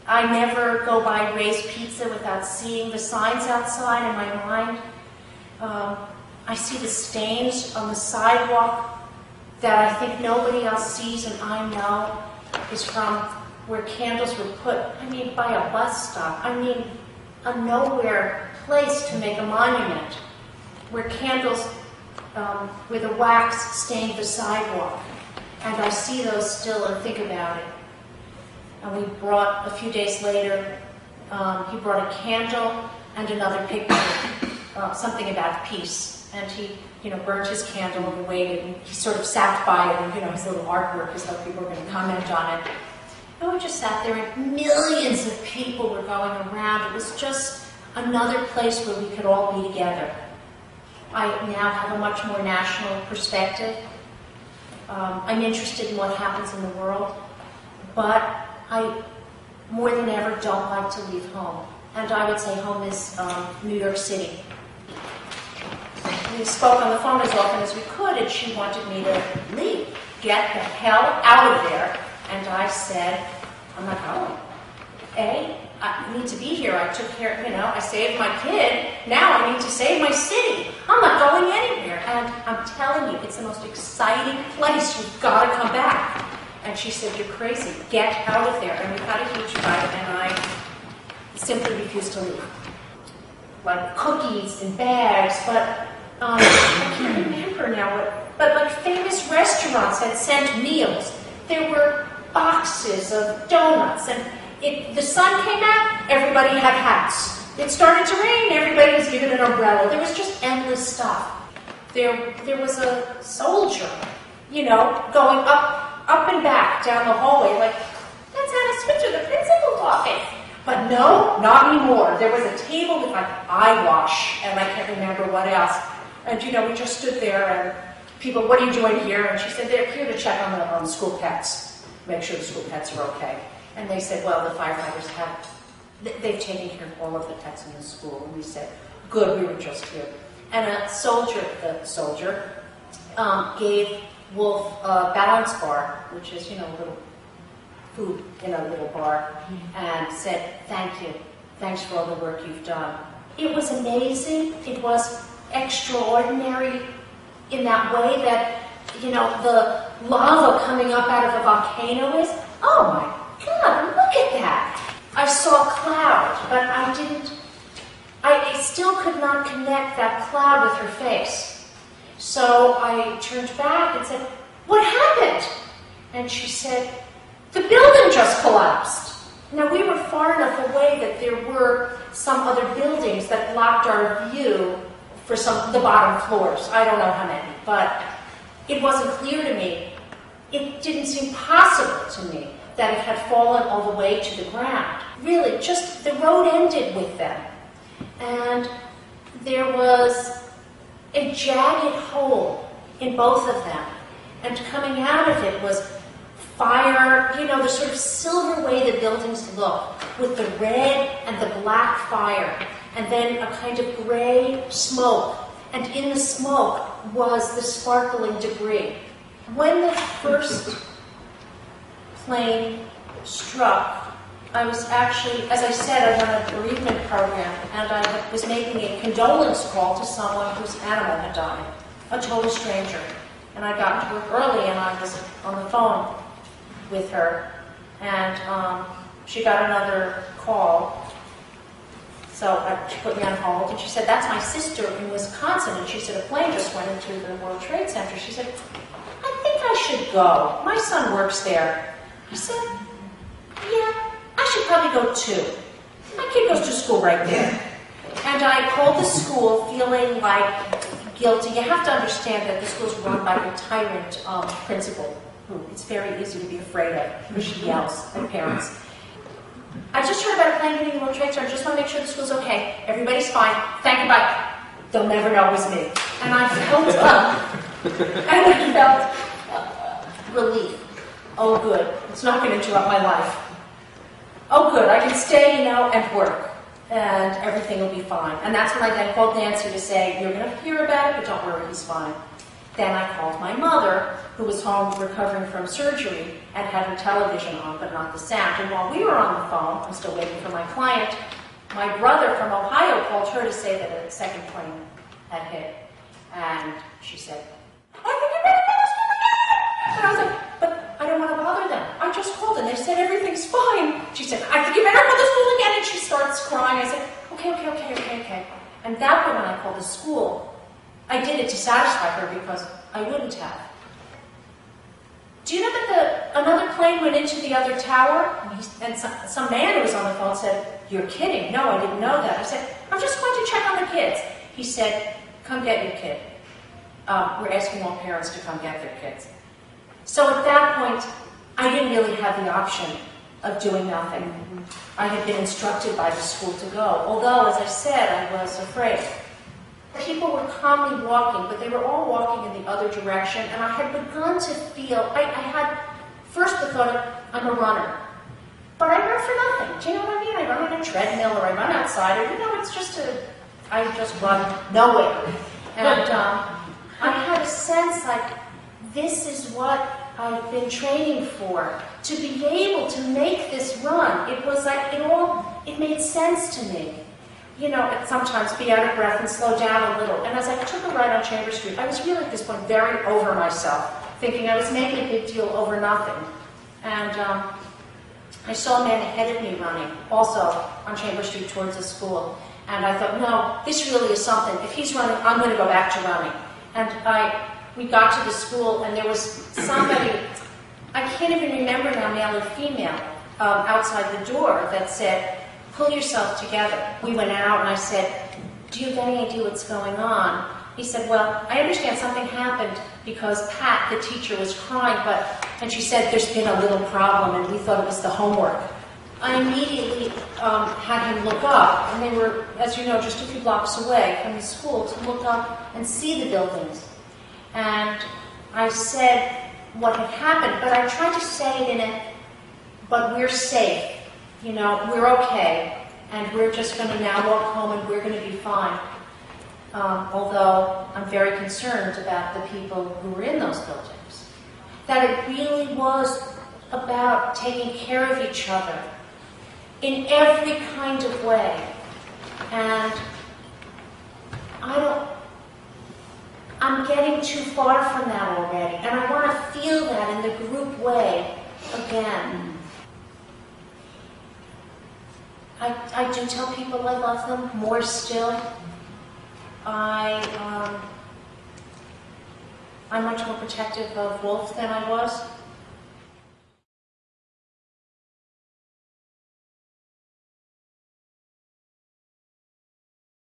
I never go by Ray's Pizza without seeing the signs outside in my mind. I see the stains on the sidewalk that I think nobody else sees and I know is from where candles were put, by a bus stop. A nowhere place to make a monument where candles, where the wax stained the sidewalk. And I see those still and think about it. And we brought, a few days later, he brought a candle and another picture, something about peace. And he, burned his candle and waited, and he sort of sat by it, and, his little artwork, as though people were going to comment on it. And we just sat there, and millions of people were going around. It was just another place where we could all be together. I now have a much more national perspective. I'm interested in what happens in the world, but I, more than ever, don't like to leave home. And I would say home is New York City. We spoke on the phone as often as we could, and she wanted me to leave, get the hell out of there. And I said, I'm not going. I need to be here. I took care, I saved my kid. Now I need to save my city. I'm not going anywhere. And I'm telling you, it's the most exciting place. You've got to come back. And she said, you're crazy. Get out of there. And we had a huge fight, and I simply refused to leave. Like cookies and bags, but I can't remember now. But like famous restaurants had sent meals. There were boxes of donuts, and the sun came out, everybody had hats. It started to rain, everybody was given an umbrella. There was just endless stuff. There was a soldier, going up and back down the hallway, like, let's have a switch to the principal's office. But no, not anymore. There was a table with like eye wash, and I can't remember what else. And we just stood there, and people, what are you doing here? And she said, they're here to check on the school pets, make sure the school pets are okay. And they said, well, the firefighters they've taken care of all of the pets in the school. And we said, good, we were just here. And the soldier gave Wolfe a balance bar, which is, a little food in a little bar, and said, thank you. Thanks for all the work you've done. It was amazing. It was extraordinary in that way that, the lava coming up out of a volcano is, oh my God, look at that. I saw a cloud, but I still could not connect that cloud with her face. So I turned back and said, what happened? And she said, the building just collapsed. Now, we were far enough away that there were some other buildings that blocked our view for the bottom floors. I don't know how many, but it wasn't clear to me. It didn't seem possible to me that it had fallen all the way to the ground. Really, just the road ended with them. And there was a jagged hole in both of them. And coming out of it was fire, the sort of silver way the buildings look, with the red and the black fire, and then a kind of gray smoke. And in the smoke was the sparkling debris. When the first plane struck, I was actually, as I said, I run a bereavement program, and I was making a condolence call to someone whose animal had died, a total stranger. And I got to work early, and I was on the phone with her, and she got another call. So she put me on hold, and she said, that's my sister in Wisconsin. And she said, a plane just went into the World Trade Center. She said, I think I should go. My son works there. I said, yeah, I should probably go too. My kid goes to school right there. And I called the school feeling like guilty. You have to understand that the school's run by a tyrant principal, who it's very easy to be afraid of, because she yells at parents. I just heard about a plane hitting the World Trade Center. I just want to make sure the school's okay. Everybody's fine. Thank you, bye. They'll never know it was me. And I felt relief. Oh, good. It's not going to interrupt my life. Oh, good. I can stay, and work. And everything will be fine. And that's when I then called Nancy to say, you're going to hear about it, but don't worry, he's fine. Then I called my mother, who was home recovering from surgery and had her television on, but not the sound. And while we were on the phone, I'm still waiting for my client, my brother from Ohio called her to say that a second plane had hit. And she said, I think you better call the school again. And I was like, but I don't want to bother them. I just called and they said everything's fine. She said, I think you better call the school again. And she starts crying. I said, okay. And that way when I called the school, I did it to satisfy her because I wouldn't have. Do you know that another plane went into the other tower? And some man who was on the phone said, you're kidding. No, I didn't know that. I said, I'm just going to check on the kids. He said, come get your kid. We're asking all parents to come get their kids. So at that point, I didn't really have the option of doing nothing. I had been instructed by the school to go, although, as I said, I was afraid. People were calmly walking, but they were all walking in the other direction, and I had begun to feel, I had first the thought of, I'm a runner. But I run for nothing. Do you know what I mean? I run on a treadmill, or I run outside, or, it's just I just run nowhere. And I had a sense like, this is what I've been training for, to be able to make this run. It was like, it made sense to me. Sometimes be out of breath and slow down a little. And as I took a ride on Chambers Street, I was really at this point very over myself, thinking I was making a big deal over nothing. And I saw a man ahead of me running, also on Chambers Street towards the school. And I thought, no, this really is something. If he's running, I'm going to go back to running. And we got to the school, and there was somebody, I can't even remember now, male or female, outside the door that said, pull yourself together. We went out, and I said, do you have any idea what's going on? He said, well, I understand something happened because Pat, the teacher, was crying, and she said there's been a little problem, and we thought it was the homework. I immediately had him look up, and they were, as you know, just a few blocks away from the school, to look up and see the buildings. And I said what had happened, but I tried to say it in a, but we're safe. We're okay, and we're just going to now walk home, and we're going to be fine. Although I'm very concerned about the people who were in those buildings. That it really was about taking care of each other in every kind of way. And I'm getting too far from that already, and I want to feel that in the group way again. I do tell people I love them more still. I'm much more protective of Wolfe than I was.